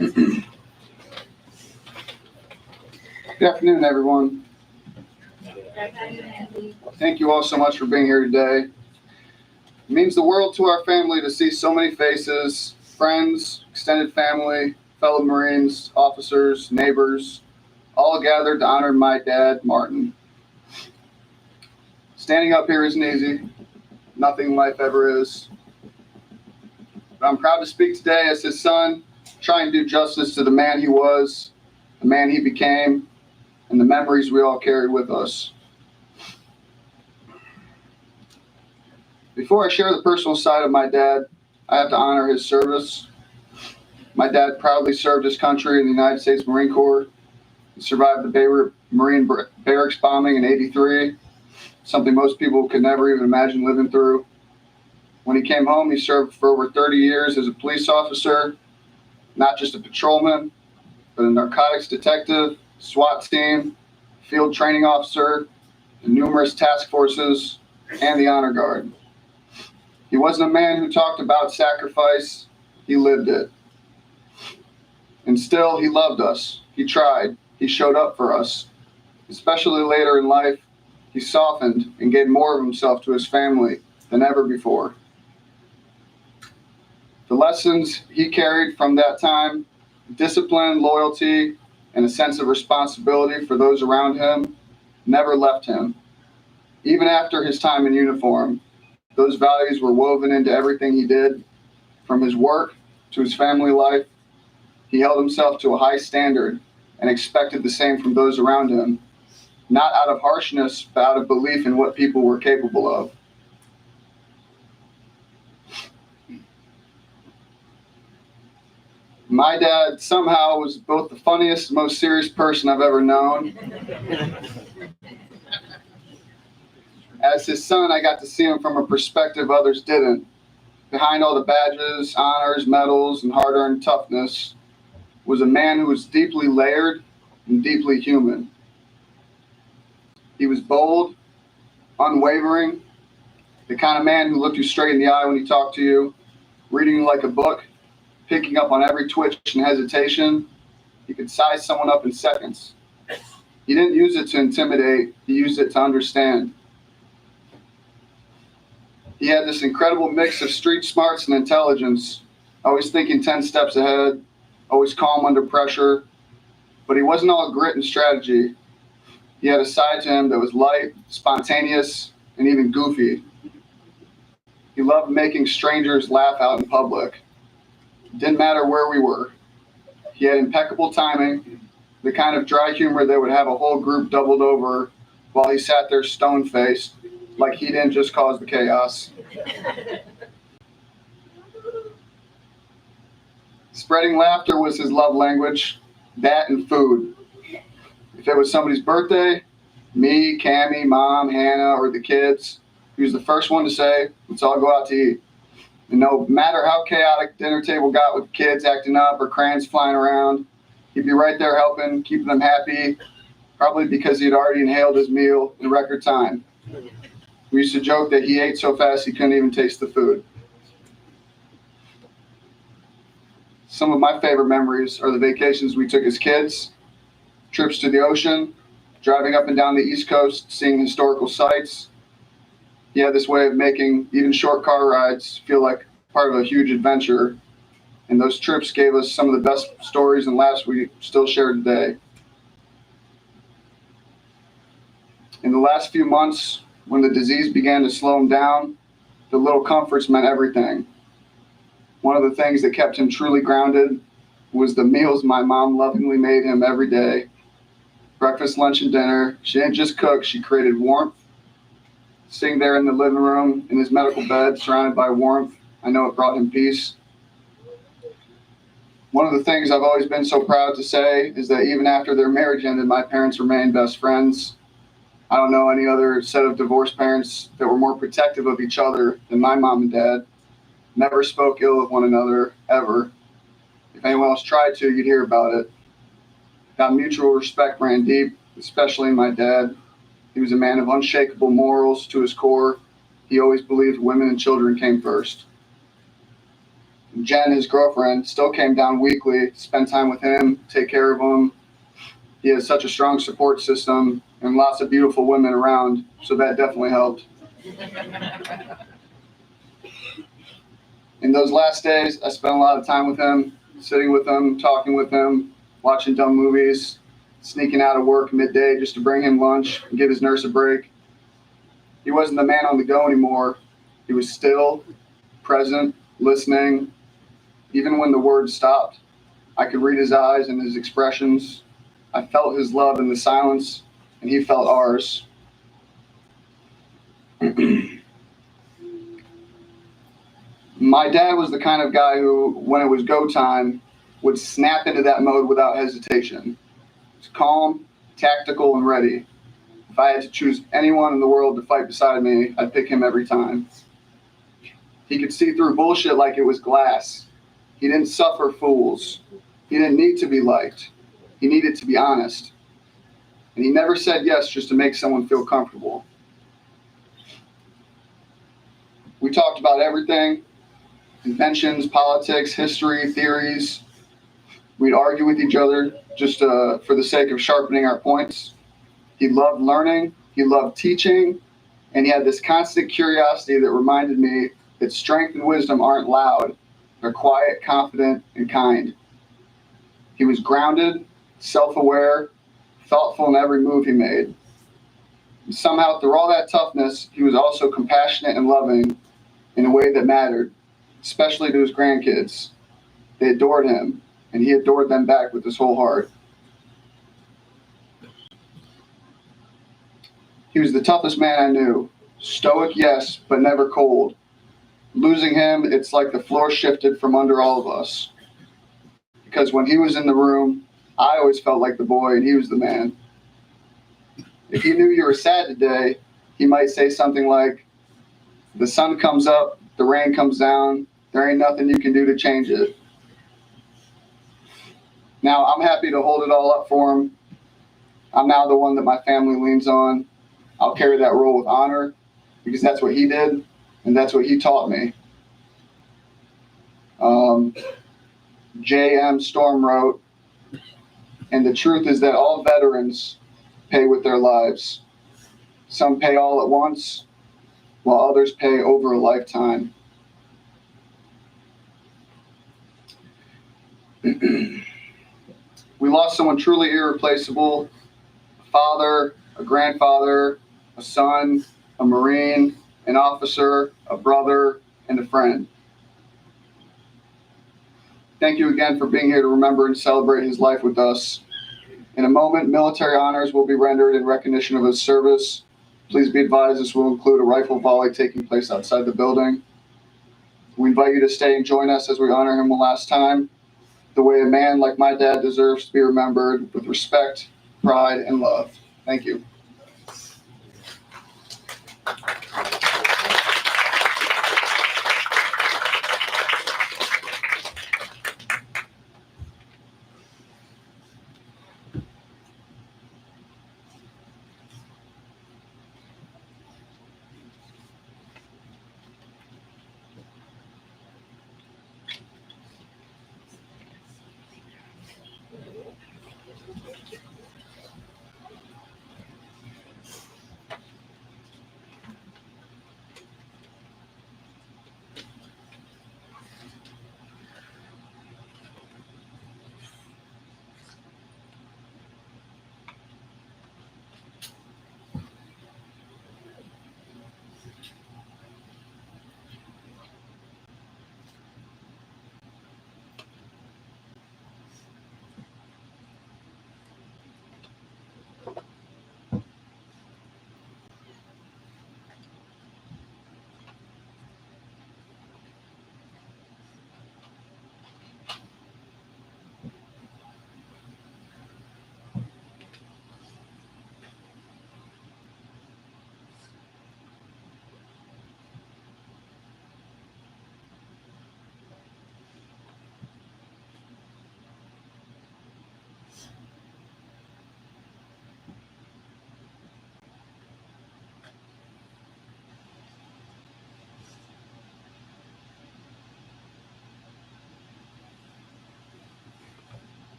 Good afternoon, everyone. Thank you all so much for being here today. It means the world to our family to see so many faces, friends, extended family, fellow Marines, officers, neighbors, all gathered to honor my dad, Martin. Standing up here isn't easy. Nothing in life ever is. But I'm proud to speak today as his son, try and do justice to the man he was, the man he became, and the memories we all carry with us. Before I share the personal side of my dad, I have to honor his service. My dad proudly served his country in the United States Marine Corps. He survived the Beirut Marine barracks bombing in '83, something most people could never even imagine living through. When he came home, he served for over 30 years as a police officer, not just a patrolman, but a narcotics detective, SWAT team, field training officer, in numerous task forces, and the honor guard. He wasn't a man who talked about sacrifice, he lived it. And still, he loved us. He tried. He showed up for us. Especially later in life, he softened and gave more of himself to his family than ever before. The lessons he carried from that time, discipline, loyalty, and a sense of responsibility for those around him, never left him. Even after his time in uniform, those values were woven into everything he did, from his work to his family life. He held himself to a high standard and expected the same from those around him, not out of harshness, but out of belief in what people were capable of. My dad somehow was both the funniest and most serious person I've ever known. As his son, I got to see him from a perspective others didn't. Behind all the badges, honors, medals, and hard-earned toughness was a man who was deeply layered and deeply human. He was bold, unwavering, the kind of man who looked you straight in the eye when he talked to you, reading you like a book, picking up on every twitch and hesitation. He could size someone up in seconds. He didn't use it to intimidate, he used it to understand. He had this incredible mix of street smarts and intelligence, always thinking 10 steps ahead, always calm under pressure. But he wasn't all grit and strategy. He had a side to him that was light, spontaneous, and even goofy. He loved making strangers laugh out in public. Didn't matter where we were. He had impeccable timing, the kind of dry humor that would have a whole group doubled over while he sat there stone-faced, like he didn't just cause the chaos. Spreading laughter was his love language, that and food. If it was somebody's birthday, me, Cammie, Mom, Hannah, or the kids, he was the first one to say, let's all go out to eat. And no matter how chaotic dinner table got with kids acting up or crayons flying around, he'd be right there helping, keeping them happy, probably because he had already inhaled his meal in record time. We used to joke that he ate so fast he couldn't even taste the food. Some of my favorite memories are the vacations we took as kids, trips to the ocean, driving up and down the East Coast, seeing historical sites. He had this way of making even short car rides feel like part of a huge adventure, and those trips gave us some of the best stories and laughs we still share today. In the last few months, when the disease began to slow him down, the little comforts meant everything. One of the things that kept him truly grounded was the meals my mom lovingly made him every day. Breakfast, lunch, and dinner. She didn't just cook, she created warmth. Sitting there in the living room in his medical bed, surrounded by warmth, I know it brought him peace. One of the things I've always been so proud to say is that even after their marriage ended, my parents remained best friends. I don't know any other set of divorced parents that were more protective of each other than my mom and dad. Never spoke ill of one another, ever. If anyone else tried to, you'd hear about it. That mutual respect ran deep, especially in my dad. He was a man of unshakable morals to his core. He always believed women and children came first. Jen, his girlfriend, still came down weekly to spend time with him, take care of him. He has such a strong support system and lots of beautiful women around, so that definitely helped. In those last days, I spent a lot of time with him, sitting with him, talking with him, watching dumb movies, sneaking out of work midday just to bring him lunch and give his nurse a break. He wasn't the man on the go anymore. He was still, present, listening. Even when the words stopped, I could read his eyes and his expressions. I felt his love in the silence, and he felt ours. My dad was the kind of guy who, when it was go time, would snap into that mode without hesitation. He was calm, tactical, and ready. If I had to choose anyone in the world to fight beside me, I'd pick him every time. He could see through bullshit like it was glass. He didn't suffer fools. He didn't need to be liked. He needed to be honest. And he never said yes just to make someone feel comfortable. We talked about everything: inventions, politics, history, theories. We'd argue with each other just for the sake of sharpening our points. He loved learning, he loved teaching, and he had this constant curiosity that reminded me that strength and wisdom aren't loud. They're quiet, confident, and kind. He was grounded, self-aware, thoughtful in every move he made. And somehow, through all that toughness, he was also compassionate and loving in a way that mattered, especially to his grandkids. They adored him, and he adored them back with his whole heart. He was the toughest man I knew. Stoic, yes, but never cold. Losing him, it's like the floor shifted from under all of us. Because when he was in the room, I always felt like the boy and he was the man. If he knew you were sad today, he might say something like, "The sun comes up, the rain comes down, there ain't nothing you can do to change it." Now, I'm happy to hold it all up for him. I'm now the one that my family leans on. I'll carry that role with honor because that's what he did and that's what he taught me. J.M. Storm wrote, "And the truth is that all veterans pay with their lives. Some pay all at once, while others pay over a lifetime." We lost someone truly irreplaceable: a father, a grandfather, a son, a Marine, an officer, a brother, and a friend. Thank you again for being here to remember and celebrate his life with us. In a moment, military honors will be rendered in recognition of his service. Please be advised this will include a rifle volley taking place outside the building. We invite you to stay and join us as we honor him one last time, the way a man like my dad deserves to be remembered, with respect, pride, and love. Thank you.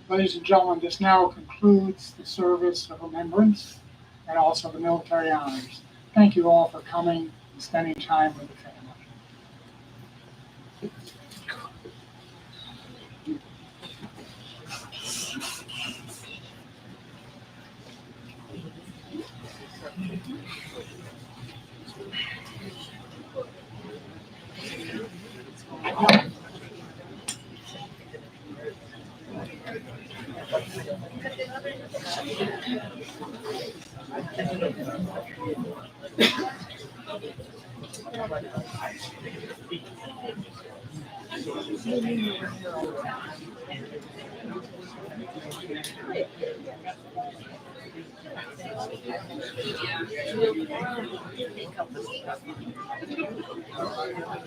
Ladies and gentlemen, this now concludes the service of remembrance and also the military honors. Thank you all for coming and spending time with the family.